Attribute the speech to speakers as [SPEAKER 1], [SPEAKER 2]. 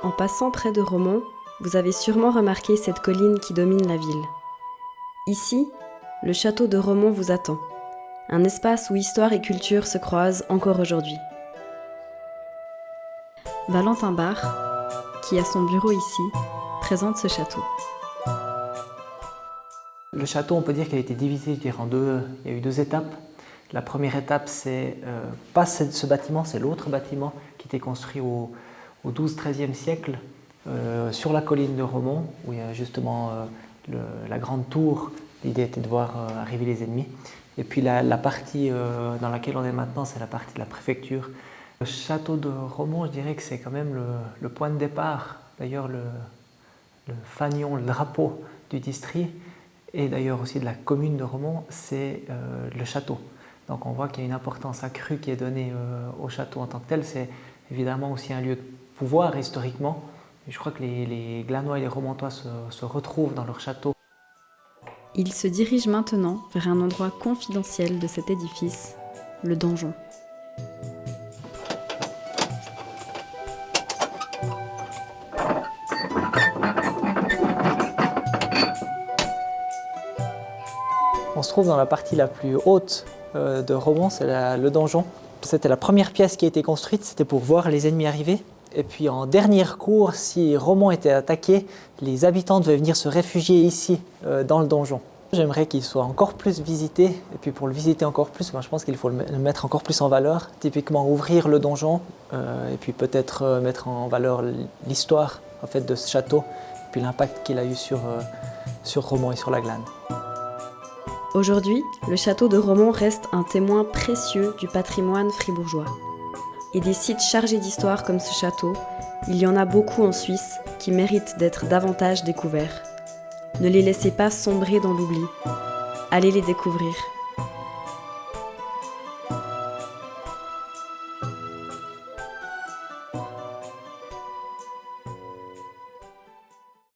[SPEAKER 1] En passant près de Romont, vous avez sûrement remarqué cette colline qui domine la ville. Ici, le château de Romont vous attend, un espace où histoire et culture se croisent encore aujourd'hui. Valentin Barre, qui a son bureau ici, présente ce château.
[SPEAKER 2] Le château, on peut dire qu'il a été divisé en deux. Il y a eu deux étapes. La première étape, c'est pas ce bâtiment, c'est l'autre bâtiment qui était construit au XIIe siècle sur la colline de Romont, où il y a justement la grande tour. L'idée était de voir arriver les ennemis. Et puis la partie dans laquelle on est maintenant, c'est la partie de la préfecture. Le château de Romont, je dirais que c'est quand même le point de départ. D'ailleurs, le fanion, le drapeau du district, et d'ailleurs aussi de la commune de Romont, c'est le château. Donc on voit qu'il y a une importance accrue qui est donnée au château en tant que tel. C'est évidemment aussi un lieu de pouvoir historiquement. Je crois que les Glanois et les Romontois se retrouvent dans leur château.
[SPEAKER 1] Il se dirige maintenant vers un endroit confidentiel de cet édifice, le donjon.
[SPEAKER 2] On se trouve dans la partie la plus haute de Romont, c'est le donjon. C'était la première pièce qui a été construite, c'était pour voir les ennemis arriver. Et puis en dernière cour, si Romont était attaqué, les habitants devaient venir se réfugier ici, dans le donjon. J'aimerais qu'il soit encore plus visité, et puis pour le visiter encore plus, je pense qu'il faut le mettre encore plus en valeur. Typiquement ouvrir le donjon, et puis peut-être mettre en valeur l'histoire en fait, de ce château, et puis l'impact qu'il a eu sur Romont et sur la Glane.
[SPEAKER 1] Aujourd'hui, le château de Romont reste un témoin précieux du patrimoine fribourgeois. Et des sites chargés d'histoire comme ce château, il y en a beaucoup en Suisse qui méritent d'être davantage découverts. Ne les laissez pas sombrer dans l'oubli. Allez les découvrir.